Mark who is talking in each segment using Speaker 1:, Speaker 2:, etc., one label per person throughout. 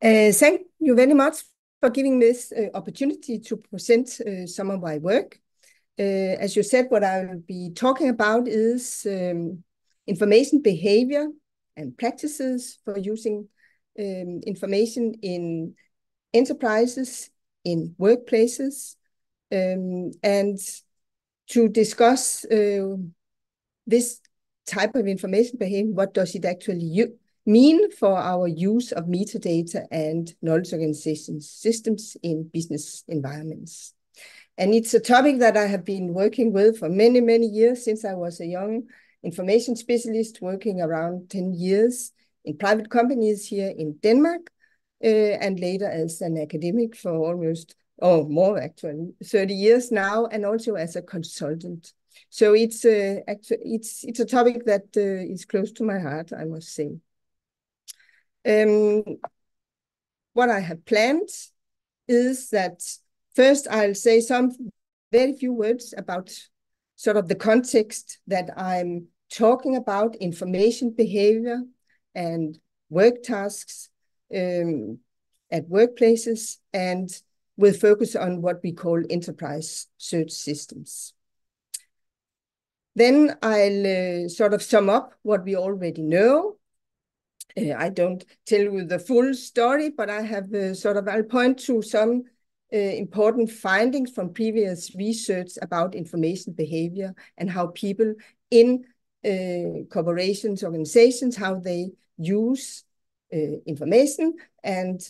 Speaker 1: Thank you very much for giving this opportunity to present some of my work. As you said, what I will be talking about is information behavior and practices for using information in enterprises, in workplaces, and to discuss this type of information behavior. What does it actually mean for our use of metadata and knowledge organization systems in business environments? And it's a topic that I have been working with for many, many years, since I was a young information specialist working around 10 years in private companies here in Denmark, and later as an academic for almost, or more actually, 30 years now, and also as a consultant. So it's a topic that is close to my heart, I must say. What I have planned is that first I'll say some very few words about sort of the context that I'm talking about, information behavior and work tasks at workplaces, and with focus on what we call enterprise search systems. Then I'll sort of sum up what we already know. I don't tell you the full story, but I have I'll point to some important findings from previous research about information behavior and how people in corporations, organizations, how they use information, and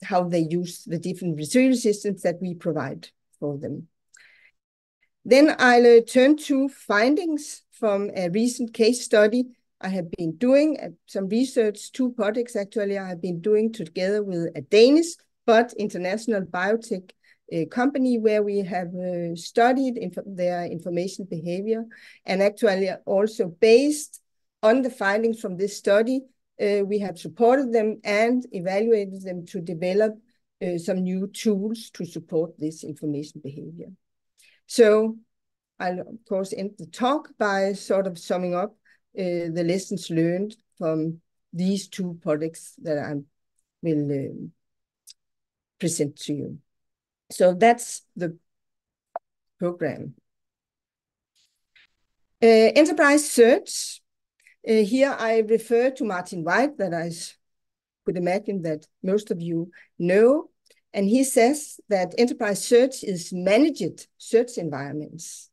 Speaker 1: how they use the different research systems that we provide for them. Then I'll turn to findings from a recent case study I have been doing, some research, 2 projects actually I have been doing together with a Danish but international biotech company, where we have studied their information behavior, and actually also based on the findings from this study, we have supported them and evaluated them to develop some new tools to support this information behavior. So I'll of course end the talk by sort of summing up the lessons learned from these 2 projects that I will present to you. So that's the program. Enterprise search. Here I refer to Martin White, that I could imagine that most of you know. And he says that enterprise search is managed search environments.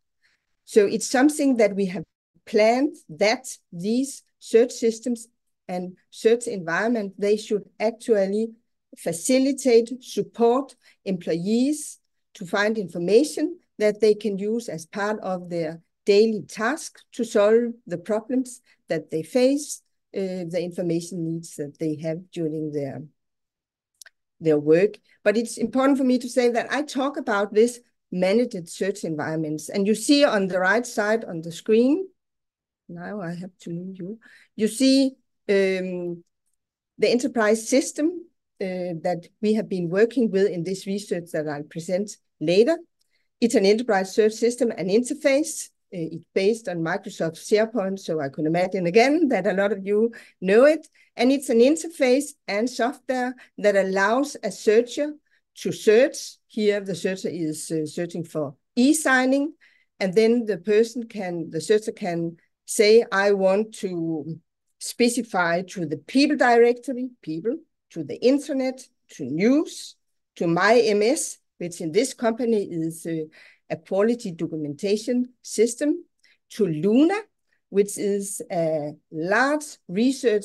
Speaker 1: So it's something that we have planned, that these search systems and search environment, they should actually facilitate, support employees to find information that they can use as part of their daily task to solve the problems that they face, the information needs that they have during their work. But it's important for me to say that I talk about this managed search environments. And you see on the right side on the screen, now I have to leave you, you see the enterprise system that we have been working with in this research that I'll present later. It's an enterprise search system, an interface. It's based on Microsoft SharePoint, so I can imagine again that a lot of you know it. And it's an interface and software that allows a searcher to search. Here the searcher is searching for e-signing, and then the searcher can say, I want to specify to the people directory, people, to the internet, to news, to my MS, which in this company is a quality documentation system, to Luna, which is a large research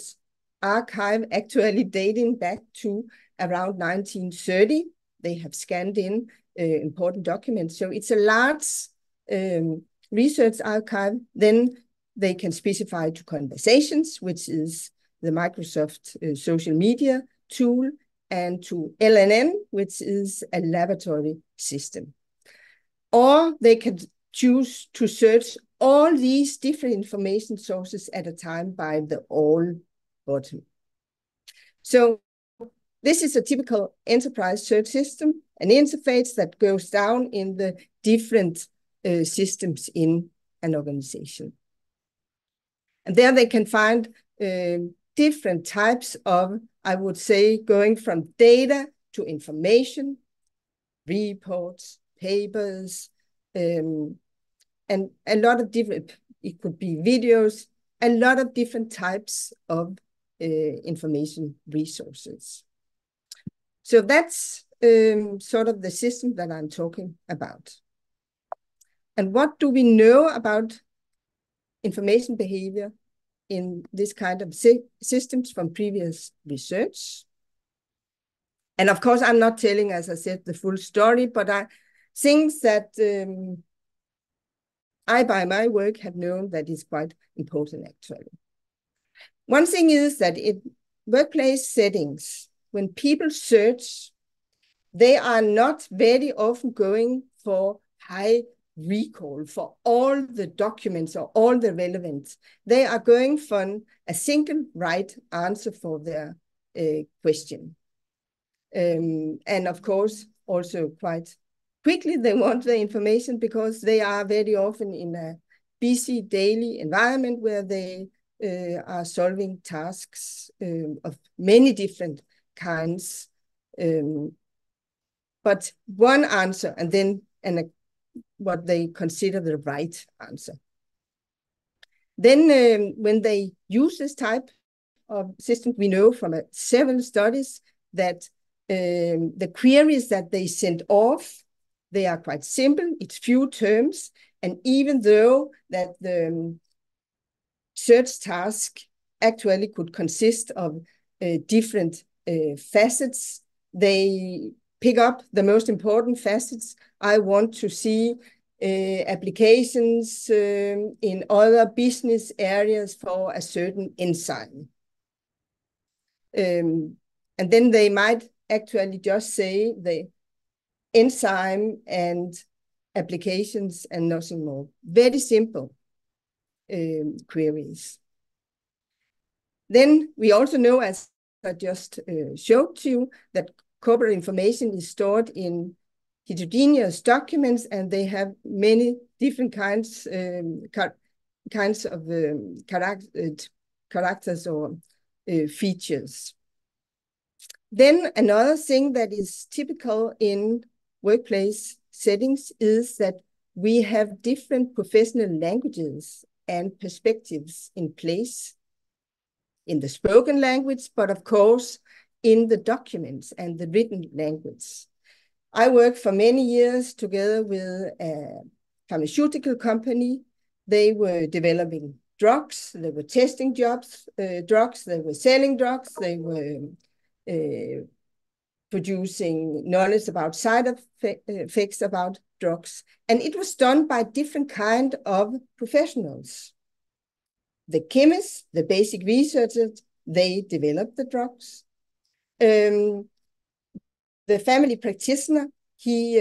Speaker 1: archive actually dating back to around 1930. They have scanned in important documents. So it's a large research archive. Then they can specify to Conversations, which is the Microsoft social media tool, and to LNN, which is a laboratory system. Or they can choose to search all these different information sources at a time by the all button. So this is a typical enterprise search system, an interface that goes down in the different systems in an organization. And there they can find different types of I would say, going from data to information, reports, papers, and a lot of different, it could be videos, a lot of different types of information resources. So that's sort of the system that I'm talking about. And what do we know about information behavior in this kind of systems from previous research? And of course, I'm not telling, as I said, the full story, but things that I, by my work, have known that is quite important, actually. One thing is that in workplace settings, when people search, they are not very often going for high recall for all the documents or all the relevance. They are going for a single right answer for their question. And of course, also quite quickly, they want the information because they are very often in a busy daily environment where they are solving tasks of many different kinds. But one answer, and then what they consider the right answer. Then when they use this type of system, we know from several studies that the queries that they send off, they are quite simple, it's few terms, and even though that the search task actually could consist of different facets, they pick up the most important facets. I want to see applications in other business areas for a certain enzyme. And then they might actually just say the enzyme and applications and nothing more. Very simple queries. Then we also know, as I just showed to you, that corporate information is stored in heterogeneous documents, and they have many different kinds of characters or features. Then another thing that is typical in workplace settings is that we have different professional languages and perspectives in place in the spoken language, but of course in the documents and the written language. I worked for many years together with a pharmaceutical company. They were developing drugs, they were testing drugs, they were selling drugs, they were producing knowledge about side effects about drugs. And it was done by different kind of professionals. The chemists, the basic researchers, they developed the drugs. The family practitioner, he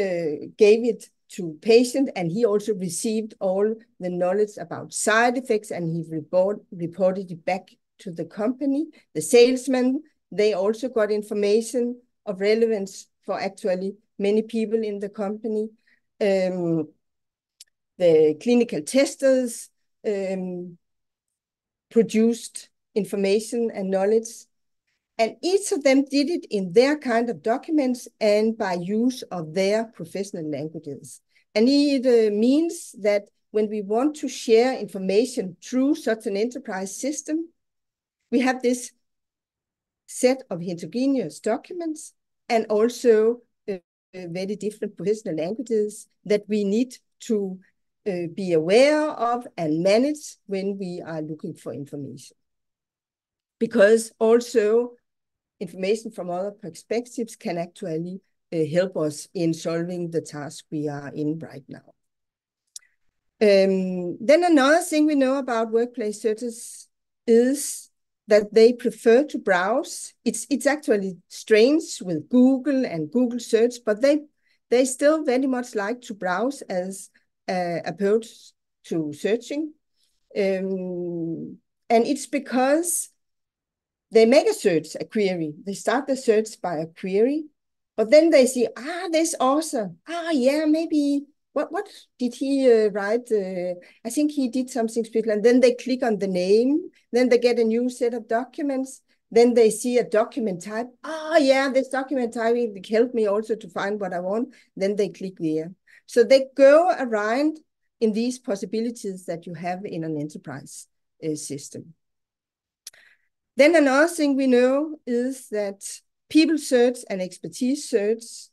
Speaker 1: gave it to patient, and he also received all the knowledge about side effects, and he reported it back to the company. The salesman, they also got information of relevance for actually many people in the company. The clinical testers produced information and knowledge, and each of them did it in their kind of documents and by use of their professional languages. And it means that when we want to share information through such an enterprise system, we have this set of heterogeneous documents and also very different professional languages that we need to be aware of and manage when we are looking for information. Because also information from other perspectives can actually help us in solving the task we are in right now. Then another thing we know about workplace searches is that they prefer to browse. It's actually strange with Google and Google search, but they still very much like to browse as approach to searching. And it's because they make a search, a query. They start the search by a query, but then they see, this author, yeah, maybe, what did he write? I think he did something special. And then they click on the name, then they get a new set of documents. then they see a document type. Oh, yeah, this document type will help me also to find what I want. Then they click there. So they go around in these possibilities that you have in an enterprise system. Then another thing we know is that people search and expertise search,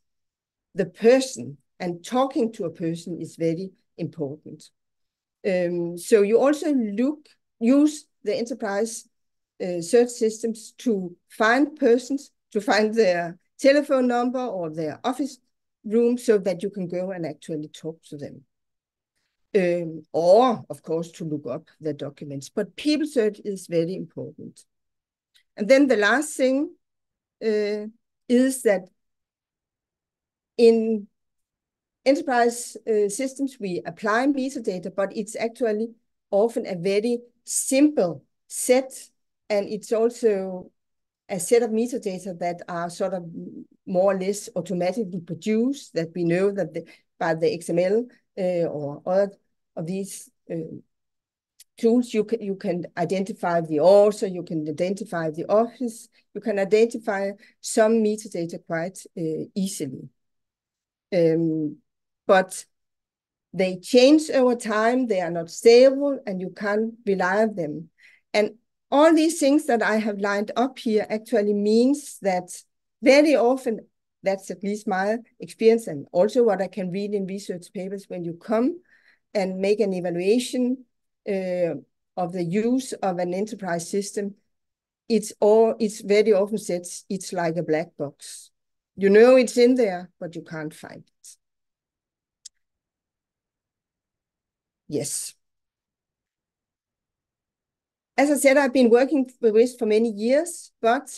Speaker 1: the person and talking to a person is very important. So you also use the enterprise search systems to find persons, to find their telephone number or their office room so that you can go and actually talk to them. Or, of course, to look up the documents. But people search is very important. And then the last thing is that in enterprise systems, we apply metadata, but it's actually often a very simple set, and it's also a set of metadata that are sort of more or less automatically produced, that we know that by the XML or other of these tools, you can identify the author, you can identify the office, you can identify some metadata quite easily. But they change over time, they are not stable, and you can't rely on them. And all these things that I have lined up here actually means that very often, that's at least my experience, and also what I can read in research papers, when you come and make an evaluation of the use of an enterprise system, it's very often said it's like a black box. You know it's in there, but you can't find it. Yes. As I said, I've been working with for many years, but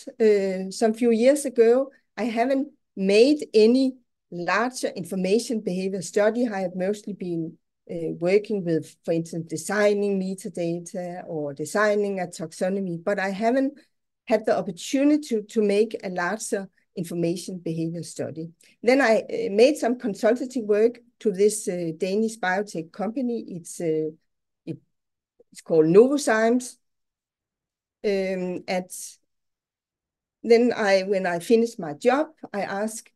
Speaker 1: some few years ago, I haven't made any larger information behavior study. I have mostly been working with, for instance, designing metadata or designing a taxonomy, but I haven't had the opportunity to make a larger information behavior study. Then I made some consultative work to this Danish biotech company. It's called Novozymes. And then when I finished my job, I asked,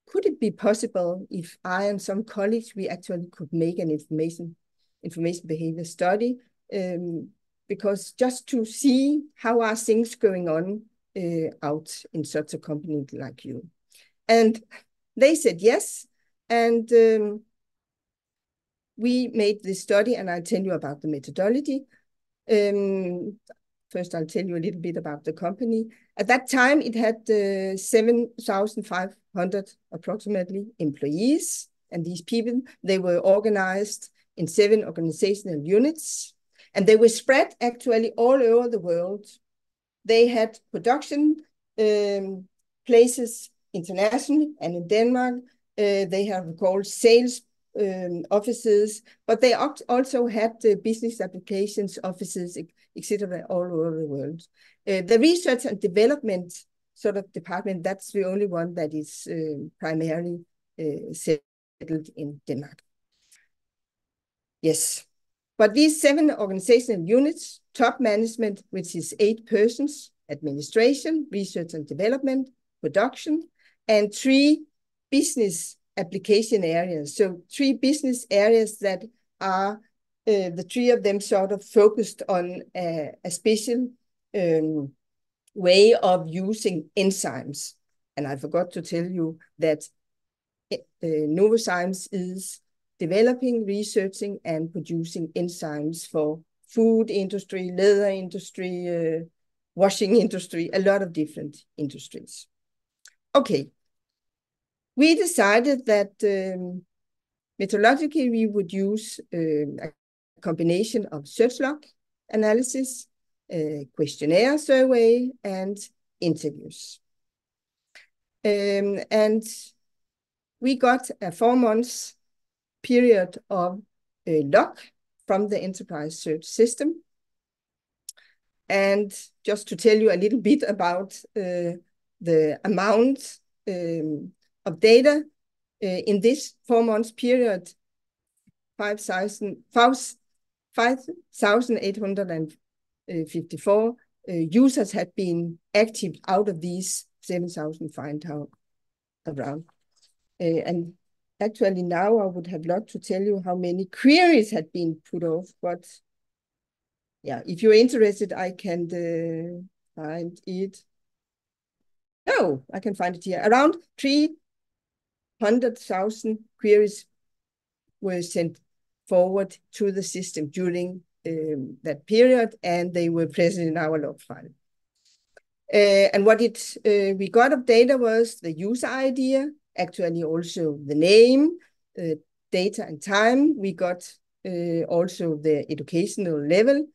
Speaker 1: could it be possible if I and some colleagues, we actually could make an information behavior study, because just to see how are things going on out in such a company like you. And they said yes. And we made this study, and I'll tell you about the methodology. First, I'll tell you a little bit about the company. At that time, it had 7,500 approximately employees. And these people, they were organized in 7 organizational units. And they were spread actually all over the world. They had production places internationally and in Denmark. They have called sales offices, but they also had business applications offices, etc., all over the world. The research and development sort of department, that's the only one that is primarily settled in Denmark. Yes, but these 7 organizational units, top management, which is 8 persons, administration, research and development, production, and 3 business application areas. So 3 business areas that are the 3 of them sort of focused on a special way of using enzymes. And I forgot to tell you that Novozymes is developing, researching, and producing enzymes for food industry, leather industry, washing industry, a lot of different industries. Okay. We decided that methodologically we would use a combination of search log analysis, questionnaire survey, and interviews. And we got a 4 months period of log from the enterprise search system. And just to tell you a little bit about the amount of data in this 4 months period, 5,854 users had been active out of these 7,000 find out around. And actually now I would have loved to tell you how many queries had been put off, but yeah, if you're interested, I can find it. Oh, I can find it here. Around 300,000 queries were sent forward to the system during that period, and they were present in our log file. And what we got of data was the user ID, actually also the name, data and time. We got also the educational level.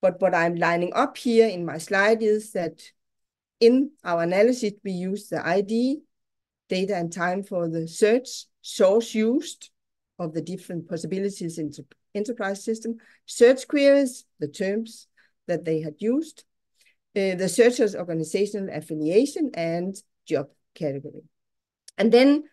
Speaker 1: But what I'm lining up here in my slide is that in our analysis, we use the ID, data and time for the search source used of the different possibilities in the enterprise system, search queries, the terms that they had used, the searcher's organizational affiliation, and job category. And then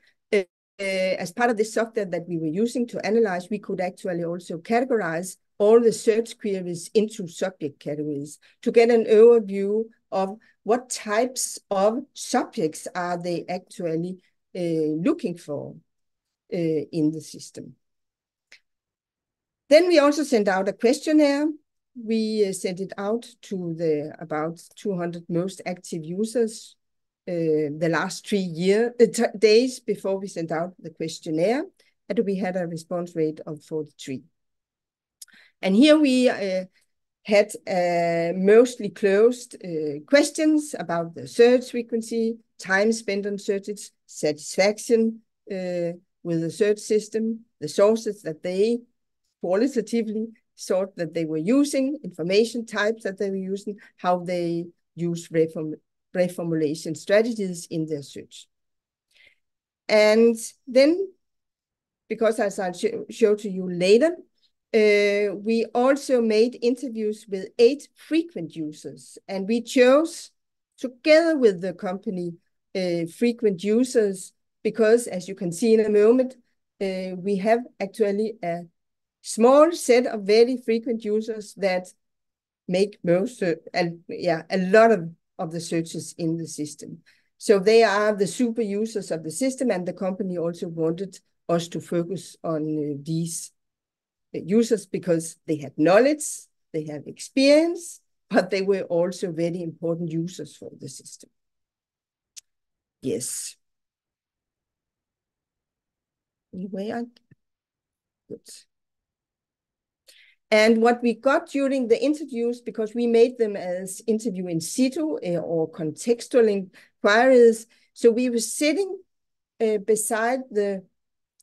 Speaker 1: as part of the software that we were using to analyze, we could actually also categorize all the search queries into subject categories to get an overview of what types of subjects are they actually looking for in the system. Then we also sent out a questionnaire. We sent it out to the about 200 most active users the last 3 days before we sent out the questionnaire, and we had a response rate of 43. And here we had mostly closed questions about the search frequency, time spent on searches, satisfaction with the search system, the sources that they qualitatively thought that they were using, information types that they were using, how they use reformulation strategies in their search. And then, because as I'll show to you later, we also made interviews with 8 frequent users, and we chose, together with the company, frequent users, because as you can see in a moment, we have actually a small set of very frequent users that make most, a lot of the searches in the system. So they are the super users of the system, and the company also wanted us to focus on these users because they had knowledge, they have experience, but they were also very important users for the system. Yes. Anyway, good. And what we got during the interviews, because we made them as interview in situ or contextual inquiries, so we were sitting beside the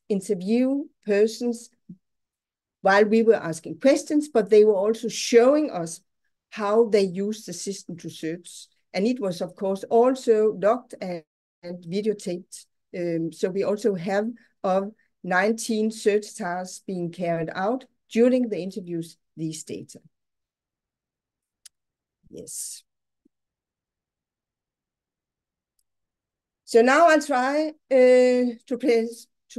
Speaker 1: interview persons while we were asking questions, but they were also showing us how they used the system to search. And it was, of course, also logged and videotaped. So we also have of 19 search tasks being carried out during the interviews, these data. Yes. So now I'll try to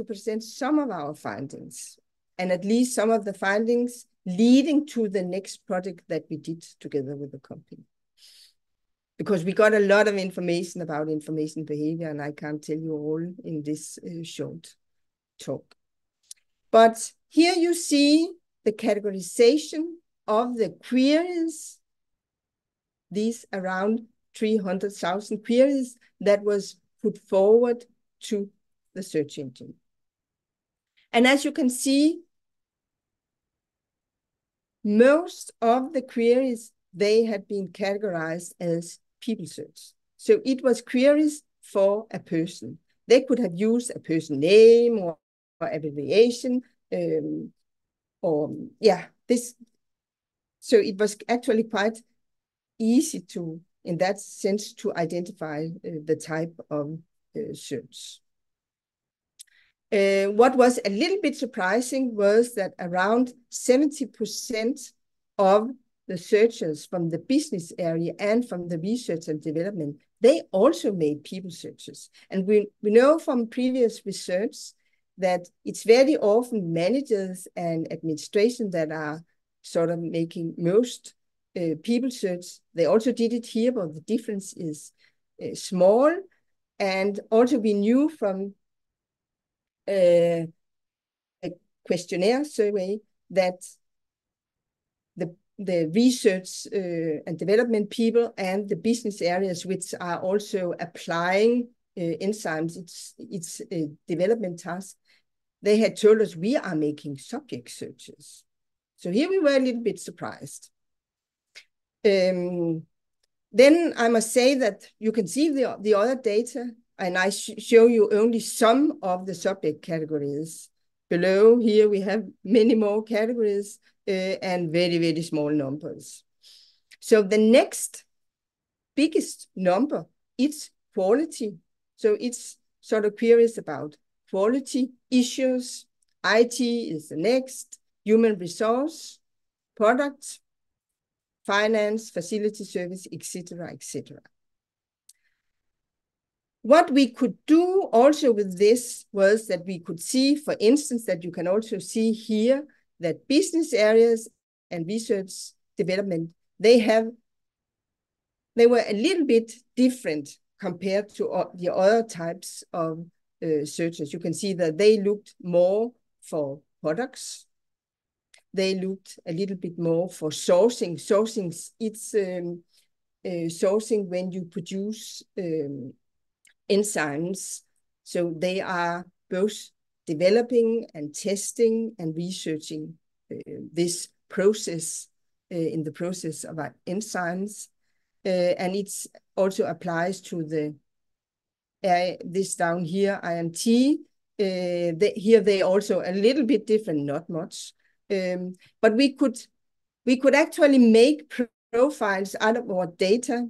Speaker 1: present some of our findings, and at least some of the findings leading to the next project that we did together with the company. Because we got a lot of information about information behavior, and I can't tell you all in this short talk. But here you see the categorization of the queries, these around 300,000 queries that was put forward to the search engine. And as you can see, most of the queries, they had been categorized as people search. So it was queries for a person. They could have used a person name or abbreviation, so it was actually quite easy to, in that sense, to identify the type of search. What was a little bit surprising was that around 70% of the searchers from the business area and from the research and development, they also made people searches. And we know from previous research that it's very often managers and administration that are sort of making most people search. They also did it here, but the difference is small. And also we knew from a questionnaire survey that the research and development people and the business areas which are also applying enzymes, it's a development task, they had told us we are making subject searches. So here we were a little bit surprised. Then I must say that you can see the other data, and I show you only some of the subject categories. Below here we have many more categories and very, very small numbers. So the next biggest number is quality. So it's sort of queries about quality issues. IT is the next, human resource, products, finance, facility service, etc., etc. What we could do also with this was that we could see, for instance, that you can also see here that business areas and research development, they were a little bit different compared to the other types of searches. You can see that they looked more for products. They looked a little bit more for sourcing. Sourcing, it's sourcing when you produce enzymes. So they are both developing and testing and researching this process in the process of enzymes. And it also applies to the this down here, INT. Here they also a little bit different, not much. But we could actually make profiles out of our data,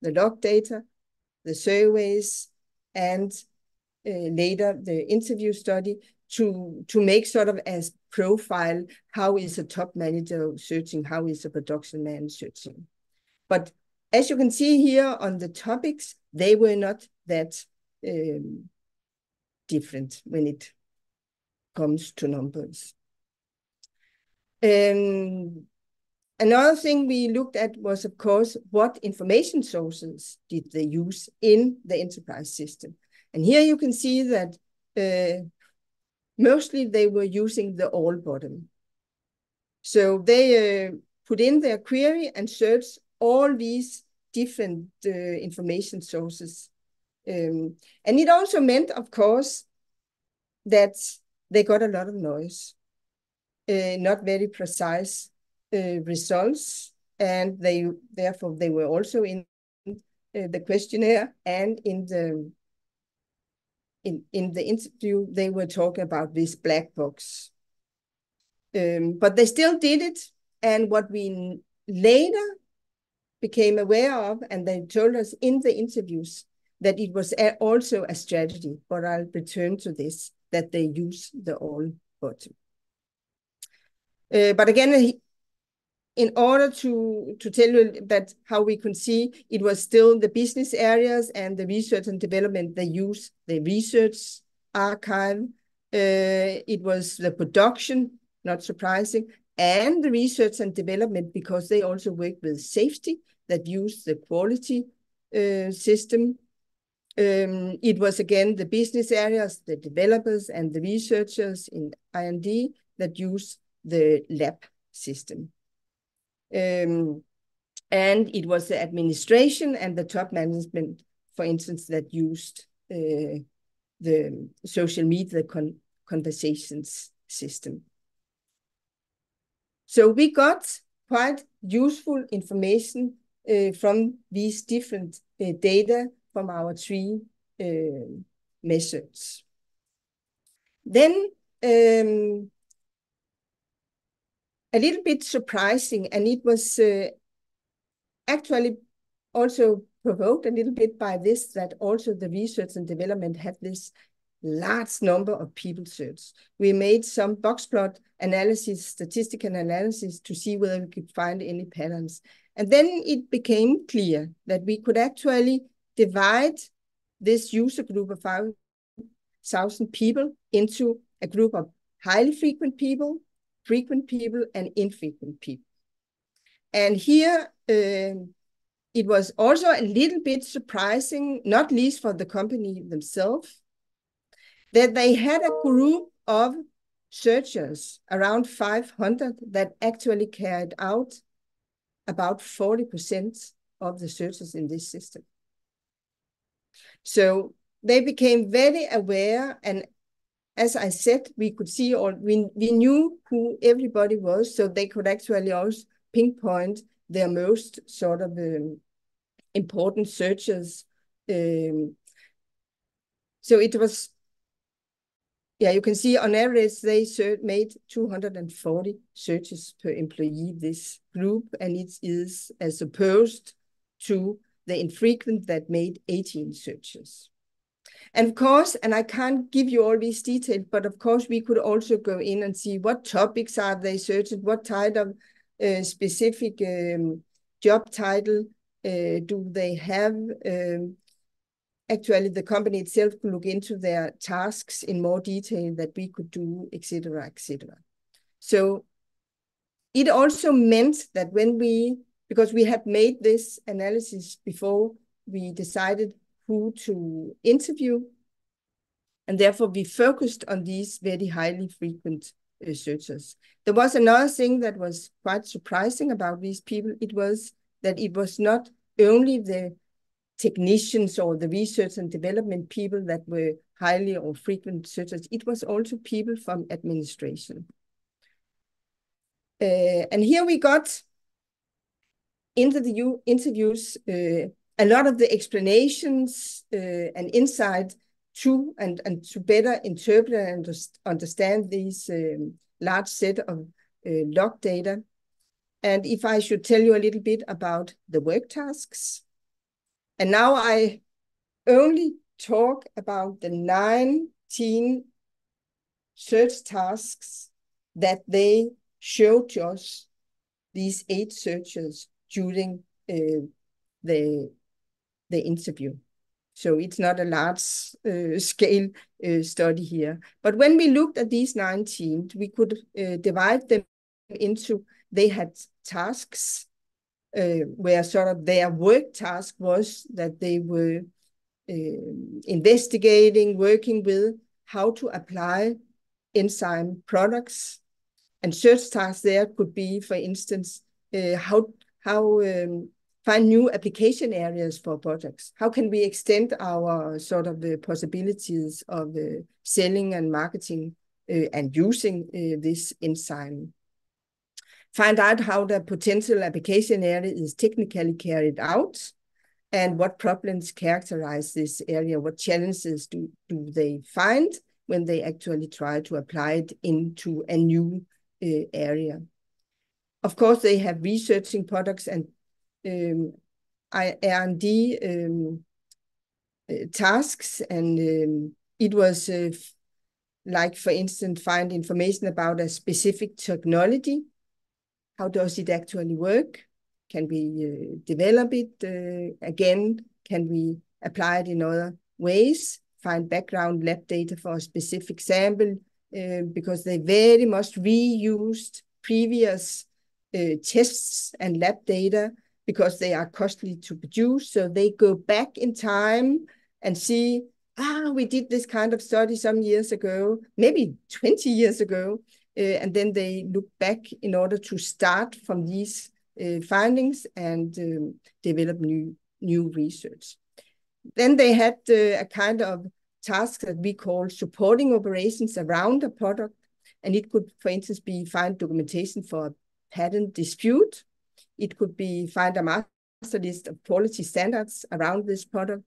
Speaker 1: the log data, the surveys, and later the interview study to make sort of as profile, how is a top manager searching, how is a production man searching. But as you can see here on the topics, they were not that different when it comes to numbers. Another thing we looked at was, of course, what information sources did they use in the enterprise system. And here you can see that mostly they were using the all bottom. So they put in their query and searched all these different information sources. And it also meant, of course, that they got a lot of noise, not very precise results, and therefore they were also in the questionnaire and in the interview they were talking about this black box. But they still did it, and what we later became aware of, and they told us in the interviews, that it was also a strategy, but I'll return to this, that they use the all bottom. But again, in order to tell you that how we could see, it was still the business areas and the research and development, they use the research archive. It was the production, not surprising, and the research and development, because they also work with safety, that use the quality system. It was again the business areas, the developers and the researchers in I&D that use the lab system. And it was the administration and the top management, for instance, that used the social media conversations system. So we got quite useful information from these different data from our three methods. Then a little bit surprising, and it was actually also provoked a little bit by this, that also the research and development had this large number of people search. We made some box plot analysis, statistical analysis, to see whether we could find any patterns. And then it became clear that we could actually divide this user group of 5,000 people into a group of highly frequent people, and infrequent people. And here, it was also a little bit surprising, not least for the company themselves, that they had a group of searchers, around 500, that actually carried out about 40% of the searches in this system. So they became very aware, and as I said, we could see, or we knew who everybody was, so they could actually also pinpoint their most sort of important searches. So it was, yeah, you can see on average they made 240 searches per employee, this group, and it is as opposed to the infrequent that made 18 searches. And of course, and I can't give you all these details, but of course we could also go in and see what topics are they searching, what type of specific job title do they have. Actually, the company itself could look into their tasks in more detail that we could do, etc., etc. So it also meant that when because we had made this analysis before we decided who to interview, and therefore we focused on these very highly frequent searchers. There was another thing that was quite surprising about these people. It was that it was not only the technicians or the research and development people that were highly or frequent searchers. It was also people from administration. And here we got into the interviews a lot of the explanations and insight to and to better interpret and understand these large set of log data. And if I should tell you a little bit about the work tasks, and now I only talk about the 19 search tasks that they showed to us, these 8 searchers, during the interview. So it's not a large scale study here. But when we looked at these 19, we could divide them into, they had tasks where sort of their work task was that they were investigating, working with how to apply enzyme products. And search tasks there could be, for instance, how find new application areas for products. How can we extend our sort of the possibilities of selling and marketing and using this enzyme? Find out how the potential application area is technically carried out, and what problems characterize this area, what challenges do they find when they actually try to apply it into a new area. Of course, they have researching products and R&D tasks, and it was like, for instance, find information about a specific technology. How does it actually work? Can we develop it again? Can we apply it in other ways? Find background lab data for a specific sample, because they very much reused previous tests and lab data because they are costly to produce. So they go back in time and see, we did this kind of study some years ago, maybe 20 years ago, and then they look back in order to start from these findings and develop new research. Then they had a kind of task that we call supporting operations around a product. And it could, for instance, be find documentation for a patent dispute. It could be find a master list of quality standards around this product,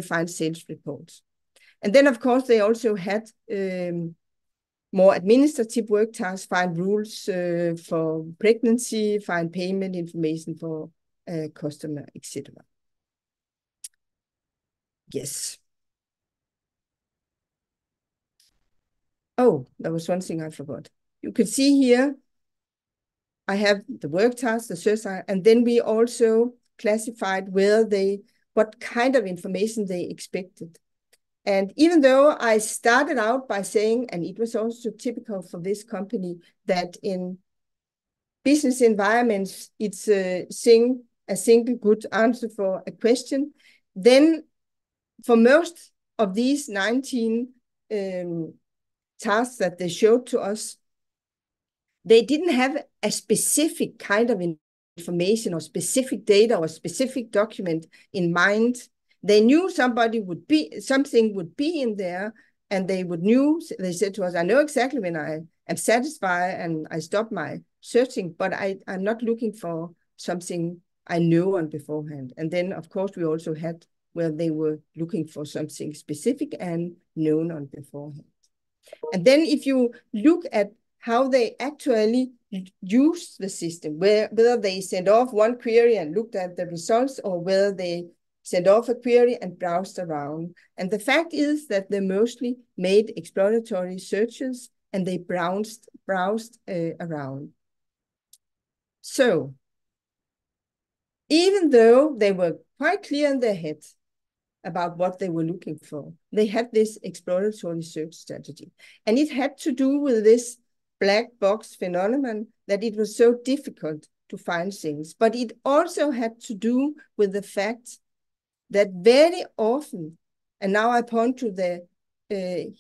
Speaker 1: find sales reports. And then, of course, they also had more administrative work tasks, find rules for pregnancy, find payment information for customer, etc. Yes. Oh, there was one thing I forgot. You could see here, I have the work task, the search, and then we also classified what kind of information they expected. And even though I started out by saying, and it was also typical for this company, that in business environments, it's a single good answer for a question. Then for most of these 19 tasks that they showed to us, they didn't have a specific kind of information or specific data or specific document in mind. They knew something would be in there, and they said to us, I know exactly when I am satisfied and I stop my searching, but I'm not looking for something I know on beforehand. And then, of course, we also had where they were looking for something specific and known on beforehand. And then if you look at how they actually use the system, whether they sent off one query and looked at the results, or whether they sent off a query and browsed around. And the fact is that they mostly made exploratory searches and they browsed around. So even though they were quite clear in their head about what they were looking for, they had this exploratory search strategy. And it had to do with this black box phenomenon, that it was so difficult to find things. But it also had to do with the fact that very often, and now I point to the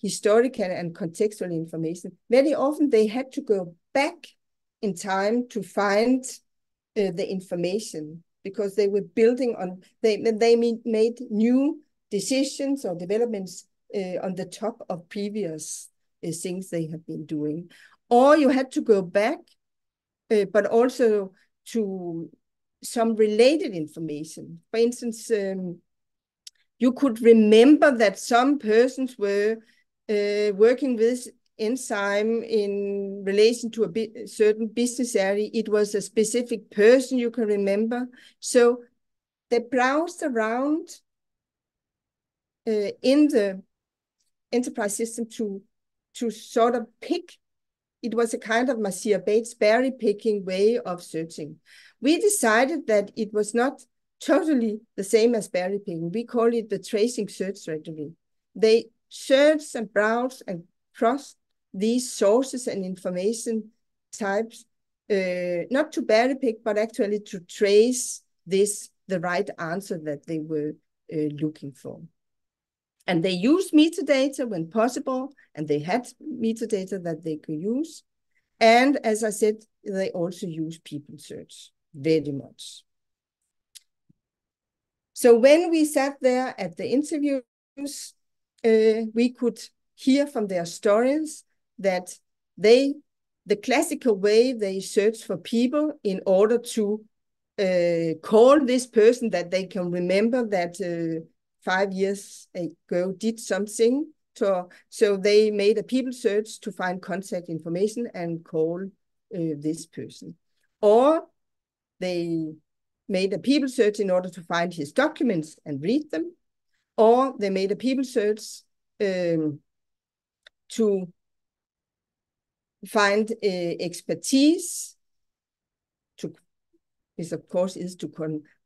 Speaker 1: historical and contextual information, very often they had to go back in time to find the information, because they were building on, they made new decisions or developments on the top of previous things they have been doing. Or you had to go back, but also to some related information. For instance, you could remember that some persons were working with enzyme in relation to a certain business area. It was a specific person you can remember. So they browsed around in the enterprise system to sort of pick. It was a kind of Marcia Bates berry picking way of searching. We decided that it was not totally the same as berry picking. We call it the tracing search strategy. They searched and browsed and crossed these sources and information types, not to berry pick, but actually to trace the right answer that they were looking for. And they used metadata when possible, and they had metadata that they could use. And as I said, they also use people search very much. So when we sat there at the interviews, we could hear from their stories that the classical way they search for people in order to call this person that they can remember that 5 years ago did something. So they made a people search to find contact information and call this person. Or they made a people search in order to find his documents and read them. Or they made a people search to find expertise. This, of course, is to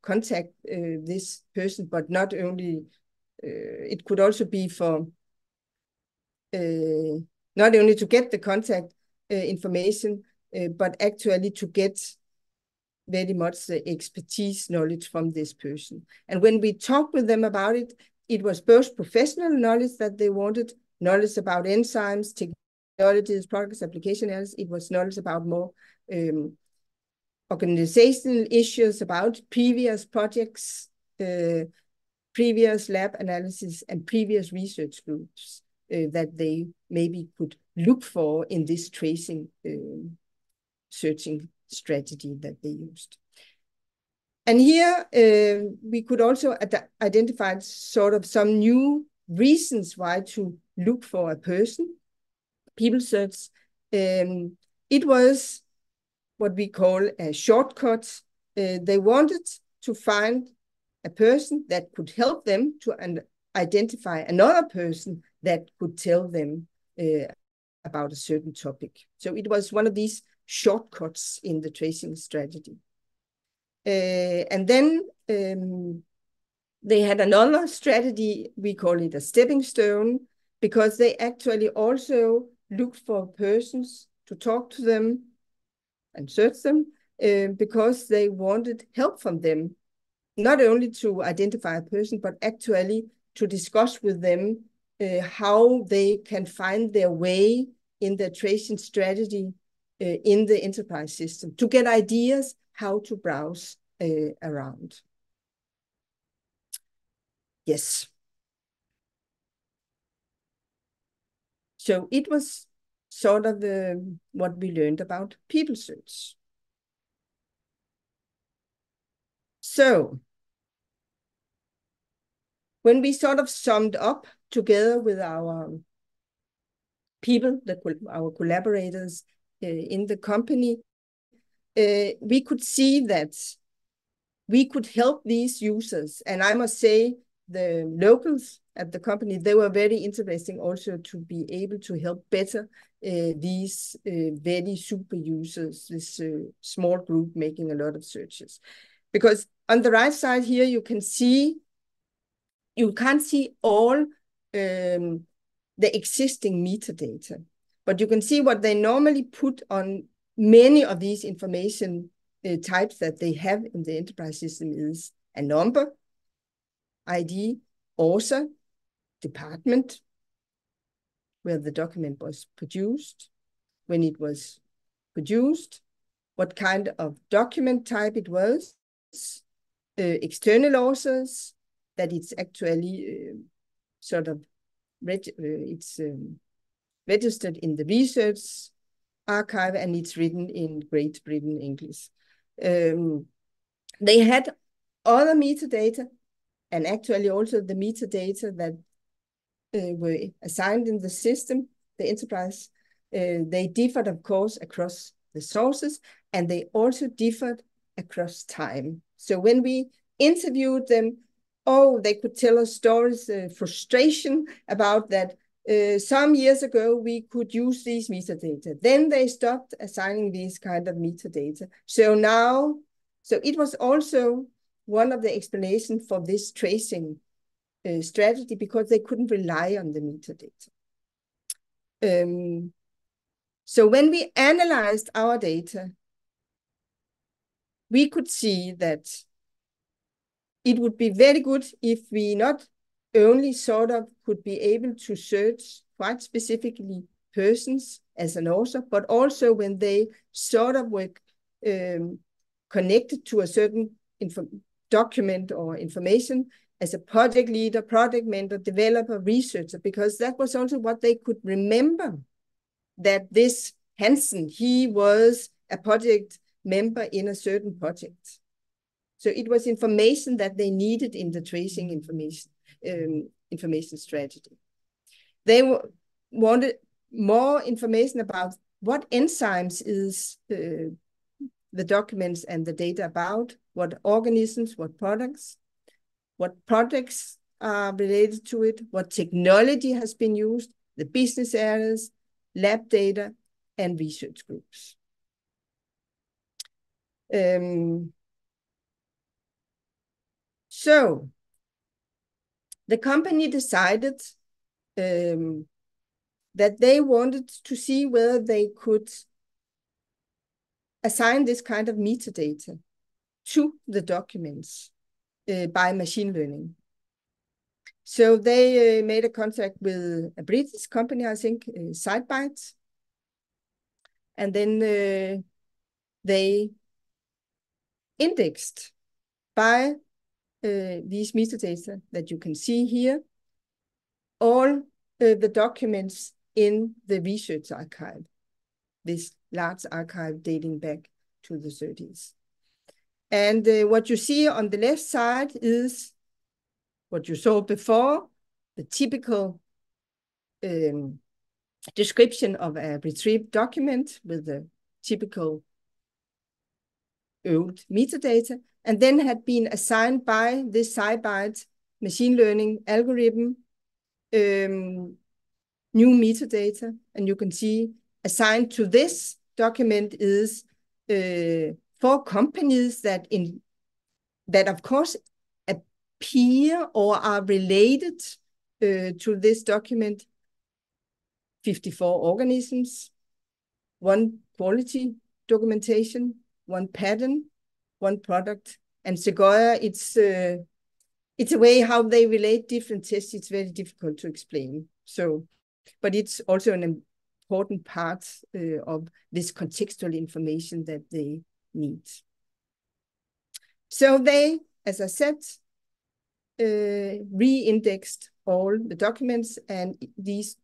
Speaker 1: contact this person, but not only, it could also be for not only to get the contact information, but actually to get very much the expertise knowledge from this person. And when we talked with them about it, it was both professional knowledge that they wanted, knowledge about enzymes, technologies, products, application areas. It was knowledge about more organizational issues, about previous projects, previous lab analysis, and previous research groups that they maybe could look for in this tracing searching strategy that they used. And here we could also identify sort of some new reasons why to look for a person. People search, it was what we call a shortcut. They wanted to find a person that could help them to identify another person that could tell them about a certain topic. So it was one of these shortcuts in the tracing strategy. And then they had another strategy, we call it a stepping stone, because they actually also looked for persons to talk to them and search them because they wanted help from them, not only to identify a person, but actually to discuss with them how they can find their way in their tracing strategy in the enterprise system, to get ideas how to browse around. Yes. So it was sort of what we learned about people search. So when we sort of summed up together with our people, our collaborators in the company, we could see that we could help these users. And I must say, the locals at the company, they were very interesting also to be able to help better these very super users, this small group making a lot of searches. Because on the right side here, you can't see all the existing metadata, but you can see what they normally put on many of these information types that they have in the enterprise system is a number, ID, author, department, where the document was produced, when it was produced, what kind of document type it was, external authors, that it's actually sort of registered in the research archive and it's written in Great Britain English. They had other metadata and actually also the metadata that were assigned in the system, the enterprise. They differed, of course, across the sources, and they also differed across time. So when we interviewed them, they could tell us stories, frustration about that. Some years ago, we could use these metadata. Then they stopped assigning these kind of metadata. So it was also one of the explanations for this tracing strategy, because they couldn't rely on the metadata. So when we analyzed our data, we could see that it would be very good if we not only sort of could be able to search quite specifically persons as an author, but also when they sort of were connected to a certain document or information as a project leader, project mentor, developer, researcher, because that was also what they could remember, that this Hansen, he was a project member in a certain project. So it was information that they needed in the tracing information strategy. They wanted more information about what enzymes is the documents and the data about, what organisms, what products are related to it, what technology has been used, the business areas, lab data, and research groups. So the company decided that they wanted to see whether they could assign this kind of metadata to the documents by machine learning. So they made a contract with a British company, I think, SiteBytes. And then they indexed by these metadata that you can see here, all the documents in the research archive, this large archive dating back to the 30s. And what you see on the left side is what you saw before, the typical description of a retrieved document with the typical old metadata, and then had been assigned by this SiteBytes machine learning algorithm new metadata. And you can see assigned to this document is 4 companies that of course appear or are related to this document, 54 organisms, 1 quality documentation, one pattern, one product. And Sequoia, it's a way how they relate different tests. It's very difficult to explain. So, but it's also an important part of this contextual information that they need. So they, as I said, re-indexed all the documents, and these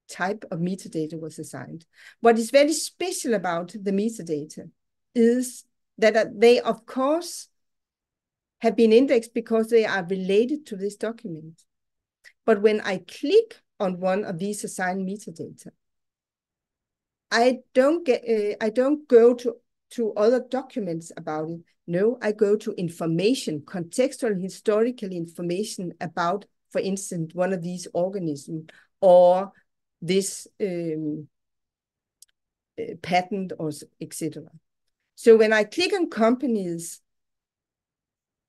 Speaker 1: type of metadata was assigned. What is very special about the metadata is that they, of course, have been indexed because they are related to this document. But when I click on one of these assigned metadata, I don't go to other documents about it. No, I go to information, contextual, historical information about, for instance, one of these organisms or this patent or etc. So when I click on companies,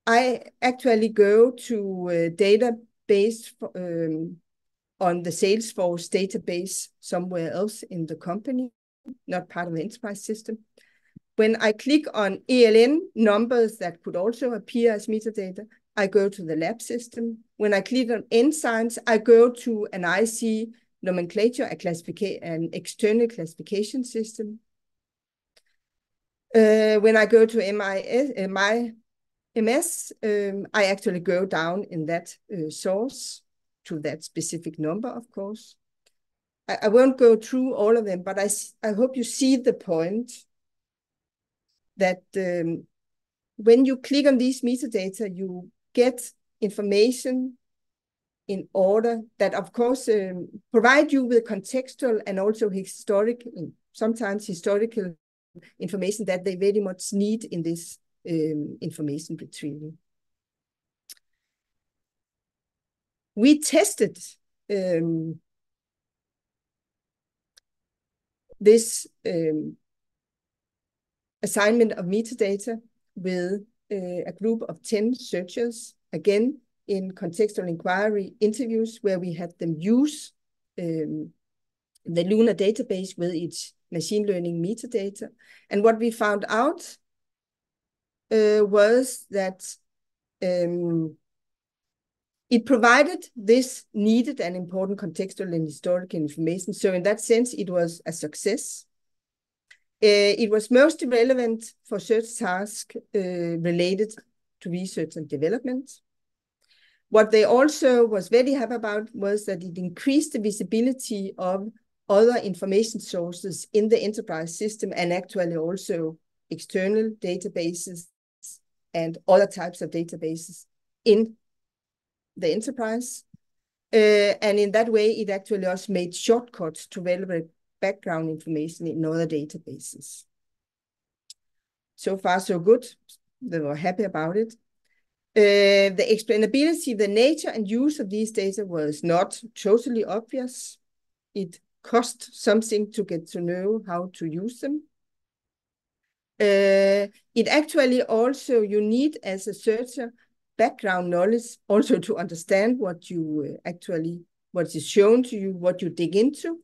Speaker 1: I actually go to a database on the Salesforce database somewhere else in the company, not part of the enterprise system. When I click on ELN numbers that could also appear as metadata, I go to the lab system. When I click on enzymes, I go to an IC nomenclature, an external classification system. When I go to MS, I actually go down in that source to that specific number, of course. I won't go through all of them, but I hope you see the point that when you click on these metadata, you get information in order that, of course, provide you with contextual and also sometimes historical information that they very much need in this information retrieval. We tested this assignment of metadata with a group of 10 searchers, again, in contextual inquiry interviews where we had them use the LUNA database with its machine learning metadata. And what we found out was that it provided this needed and important contextual and historical information. So in that sense, it was a success. It was most relevant for search tasks related to research and development. What they also was very happy about was that it increased the visibility of other information sources in the enterprise system and actually also external databases and other types of databases in the enterprise. And in that way, it actually also made shortcuts to relevant background information in other databases. So far, so good. They were happy about it. The explainability, the nature and use of these data was not totally obvious. It cost something to get to know how to use them. It actually also, you need as a searcher background knowledge also to understand what you what is shown to you, what you dig into.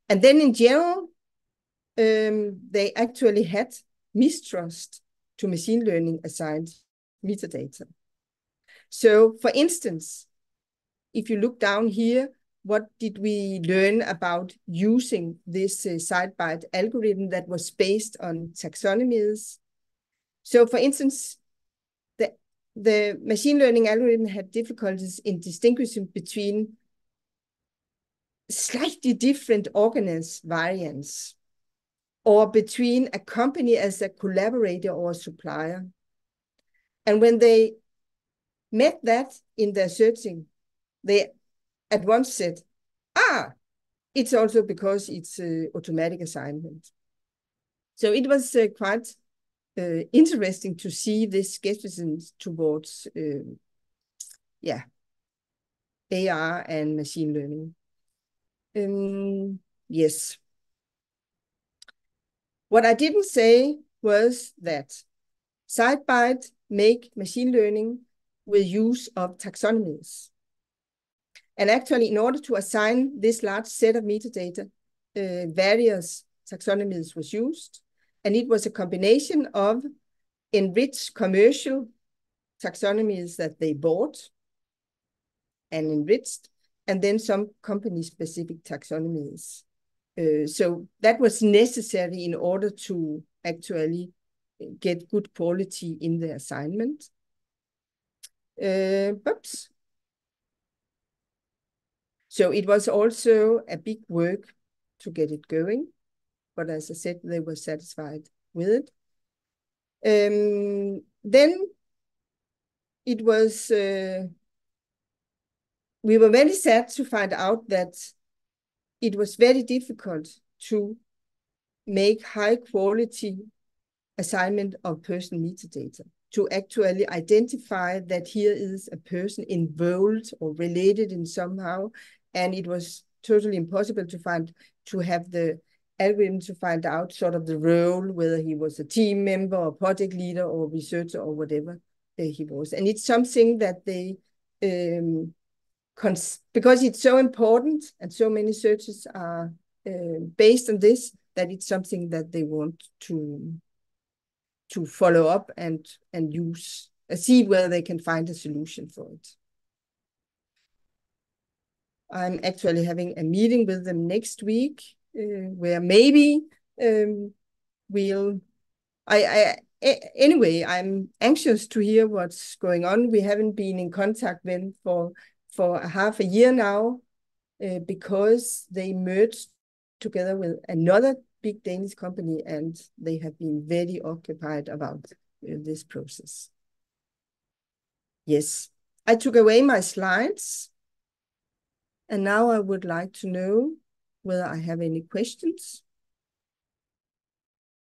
Speaker 1: And then in general, they actually had mistrust to machine learning assigned metadata. So for instance, if you look down here, what did we learn about using this SiteBite algorithm that was based on taxonomies? So for instance, the machine learning algorithm had difficulties in distinguishing between slightly different organism variants or between a company as a collaborator or a supplier. And when they met that in their searching, they at once said, it's also because it's automatic assignment. So it was quite interesting to see this skepticism towards AR and machine learning. Yes. What I didn't say was that SiteBite make machine learning with use of taxonomies. And actually, in order to assign this large set of metadata, various taxonomies was used. And it was a combination of enriched commercial taxonomies that they bought and enriched, and then some company-specific taxonomies. So that was necessary in order to actually get good quality in the assignment. Oops. So it was also a big work to get it going, but as I said, they were satisfied with it. Then it was, we were very sad to find out that it was very difficult to make high quality assignment of personal metadata, to actually identify that here is a person involved or related in somehow. And it was totally impossible to have the algorithm to find out sort of the role, whether he was a team member or project leader or researcher or whatever he was. And it's something that they, because it's so important and so many searches are based on this, that it's something that they want to follow up and use, see whether they can find a solution for it. I'm actually having a meeting with them next week, where maybe anyway, I'm anxious to hear what's going on. We haven't been in contact with them for half a year now, because they merged together with another big Danish company, and they have been very occupied about this process. Yes, I took away my slides, and now I would like to know whether I have any questions.